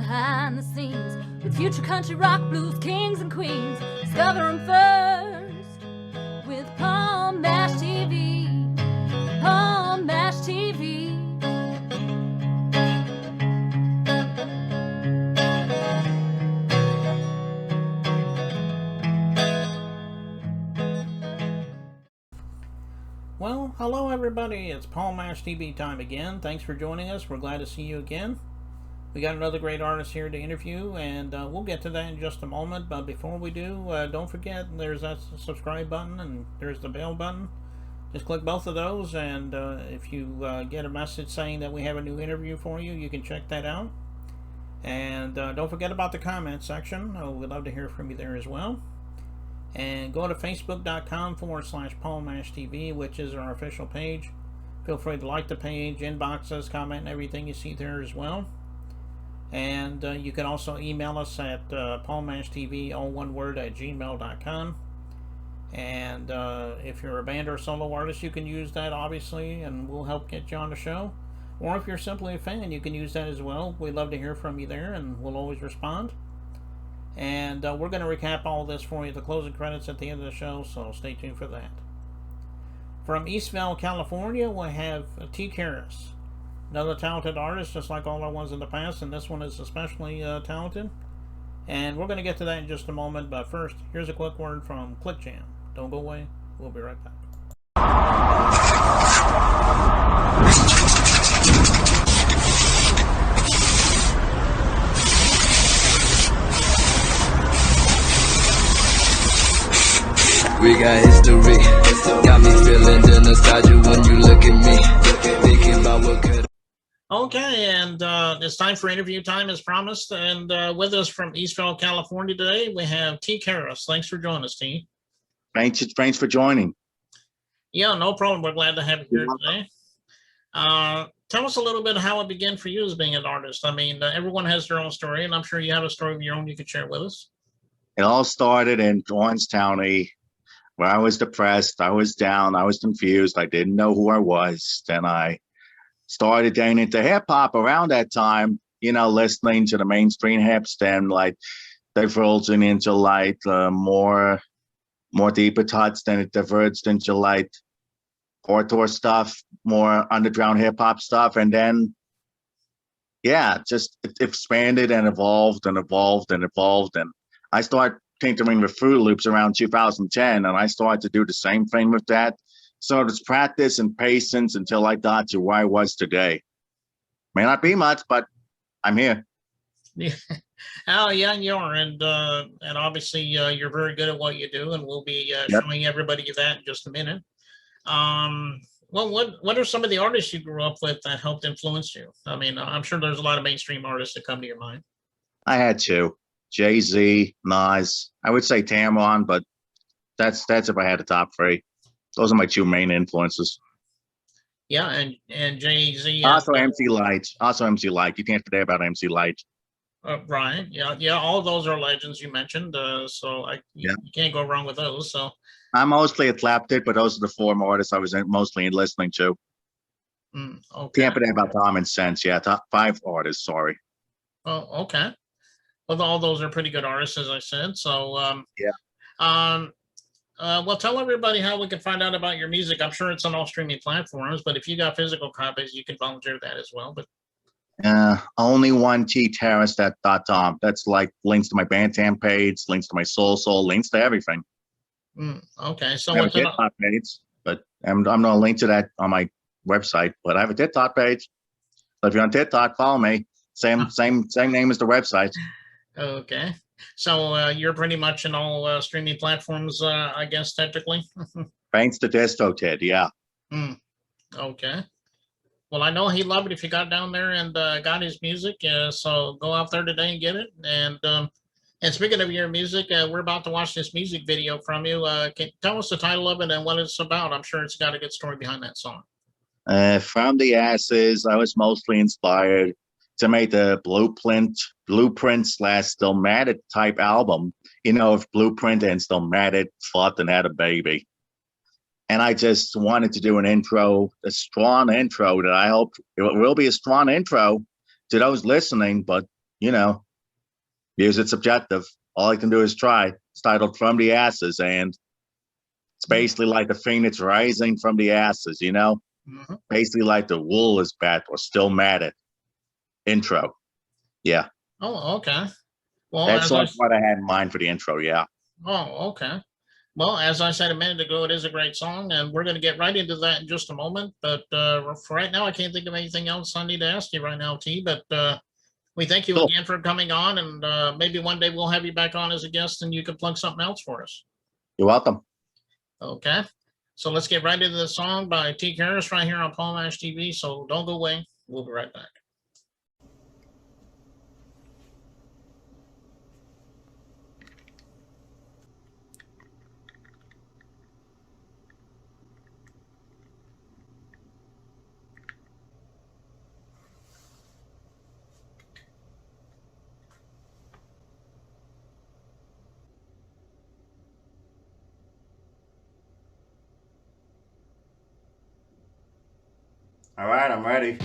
behind the scenes with future country rock blues kings and queens. Discover them first with Paul Mash TV. Paul Mash TV. Well, hello everybody, it's Paul Mash TV time again. Thanks for joining us. We're glad to see you again. We got another great artist here to interview, and we'll get to that in just a moment. But before we do, don't forget there's that subscribe button and there's the bell button. Just click both of those, and if you get a message saying that we have a new interview for you, you can check that out. And don't forget about the comment section. We'd love to hear from you there as well. And go to facebook.com/PaulMashTV, which is our official page. Feel free to like the page, inbox us, comment, and everything you see there as well. And you can also email us at PaulMashTV, all one word, at gmail.com. And if you're a band or a solo artist, you can use that, obviously, and we'll help get you on the show. Or if you're simply a fan, you can use that as well. We'd love to hear from you there, and we'll always respond. And we're going to recap all this for you, the closing credits at the end of the show, so stay tuned for that. From Eastvale, California, we have T. Karras, another talented artist, just like all our ones in the past, and this one is especially talented. And we're going to get to that in just a moment, but first, here's a quick word from Click Jam. Don't go away, we'll be right back. We got history, got me feeling the nostalgia when you look at me, thinking about what could. Okay, and it's time for interview time as promised, and with us from Eastvale, California today, we have T. Karras. Thanks for joining us, T. Thanks for joining. Yeah, no problem. We're glad to have you here today. Tell us a little bit how it began for you as being an artist. I mean, everyone has their own story, and I'm sure you have a story of your own you could share with us. It all started in Orange County, where I was depressed, I was down, I was confused, I didn't know who I was. Then I started getting into hip hop around that time, you know, listening to the mainstream hips, then like diverging into like more deeper cuts, then it diverged into like hardcore stuff, more underground hip hop stuff, and then yeah, just it expanded and evolved and evolved and evolved, and I started tinkering with Fruit Loops around 2010, and I started to do the same thing with that. So it's practice and patience until I got to where I was today. May not be much, but I'm here. Yeah. Oh, yeah, you are, and obviously you're very good at what you do, and we'll be showing everybody that in just a minute. Well, what are some of the artists you grew up with that helped influence you? I mean, I'm sure there's a lot of mainstream artists that come to your mind. I had two. Jay-Z, Nas, I would say Tamron, but that's if I had the top three. Those are my two main influences. Yeah, and Jay-Z. Also MC Light. You can't forget about MC Light. Right. Yeah. All of those are legends you mentioned. So you can't go wrong with those. So I'm mostly eclectic, but those are the four artists I was mostly listening to. Okay. Can't forget about Common Sense. Yeah, top five artists. Sorry. Oh, okay. Well, all those are pretty good artists, as I said. So, well, tell everybody how we can find out about your music. I'm sure it's on all streaming platforms, but if you got physical copies, you can volunteer that as well. But only one tterrace.com. That's like links to my Bandcamp page, links to my Soul, links to everything. Okay, so I have a TikTok page, but I'm gonna link to that on my website. But I have a TikTok page. So if you're on TikTok, follow me. Same name as the website. Okay, so you're pretty much in all streaming platforms, I guess, technically. Thanks to DistroKid, yeah. Okay. Well, I know he'd love it if you got down there and got his music. So go out there today and get it. And speaking of your music, we're about to watch this music video from you. Can you tell us the title of it and what it's about? I'm sure it's got a good story behind that song. From the Ashes, I was mostly inspired to make the blueprint/Stillmatic type album. You know, if Blueprint and Stillmatic fought and had a baby. And I just wanted to do an intro, a strong intro that I hope it will be a strong intro to those listening, but you know, music's subjective. All I can do is try. It's titled From the Ashes, and it's basically like the phoenix rising from the ashes, you know? Mm-hmm. Basically like the wool is back or still matted. Intro. Yeah. Oh, okay. Well, That's what I had in mind for the intro, yeah. Oh, okay. Well, as I said a minute ago, it is a great song, and we're going to get right into that in just a moment. But for right now, I can't think of anything else I need to ask you right now, T. But we thank you again for coming on, and maybe one day we'll have you back on as a guest, and you can plug something else for us. You're welcome. Okay. So let's get right into the song by T. Karras right here on Paul Mash TV. So don't go away. We'll be right back. All right, I'm ready.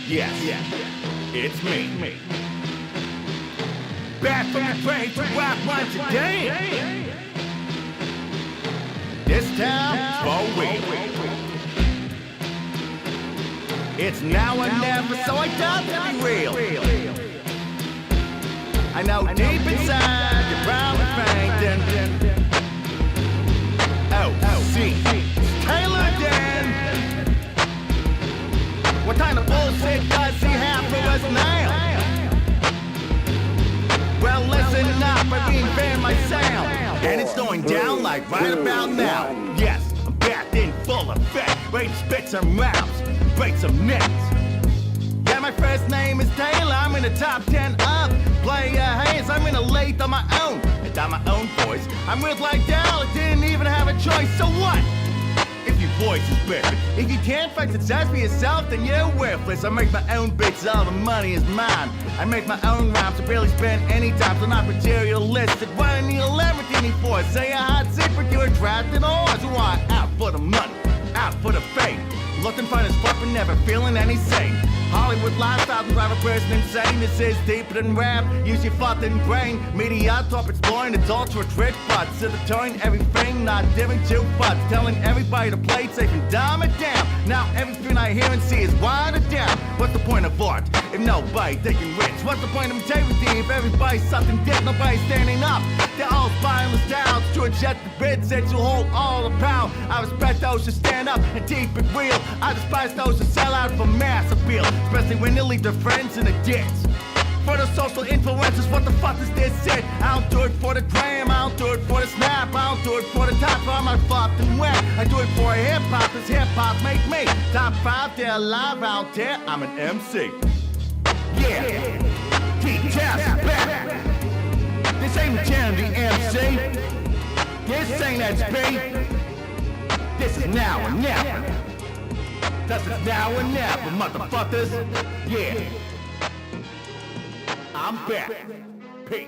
Yes, it's me. Back from the grave to rock once again. This time, for real. It's now or never, so I got to be real. I know deep inside you're probably fainting. Oh, see, Taylor Dan. What kind of bullshit does he have for us now? Well, listen up, I reinvent my sound. And it's going down like right about now. Yes, I'm back in full effect. Ready to spit some raps, break some necks. Yeah, my first name is Taylor. I'm in the top 10 of player hands. I'm in a lathe on my own. And on my own voice, I'm with like Dal. I didn't even have a choice, so what? If your voice is perfect, if you can't find success for yourself, then you're worthless. I make my own beats, all the money is mine. I make my own rhymes, I barely spend any time, so not materialistic. What I need everything for, say a hot secret, you're trapped in ours. Why? Out for the money, out for the fame. Looking fine as fuck, but never feeling any sane. Hollywood lifestyle can drive a person insane. This is deeper than rap, use your fucking brain. Media top exploring adults with trick spots. So they're turning everything, not giving two fucks. Telling everybody to play it safe and dumb it down. Now everything I hear and see is watered down. What's the point of art if nobody taking risks? What's the point of integrity if everybody's sucking dick, nobody's standing up? They're all spineless doubts to inject the bits that you hold all the power. I respect those who stand up and keep it real. I despise those who sell out for mass appeal, especially when they leave their friends in the ditch. For the social influencers, what the fuck is this shit? I don't do it for the gram, I don't do it for the snap, I don't do it for the top, I'm not fucking wet. I do it for hip-hop, cause hip-hop make me top 5, they're alive out there, I'm an MC. Yeah, T-Tap back. This ain't a Kennedy MC. This ain't SP. This is now or never. This is now or never, motherfuckers. Yeah. I'm back. Peace.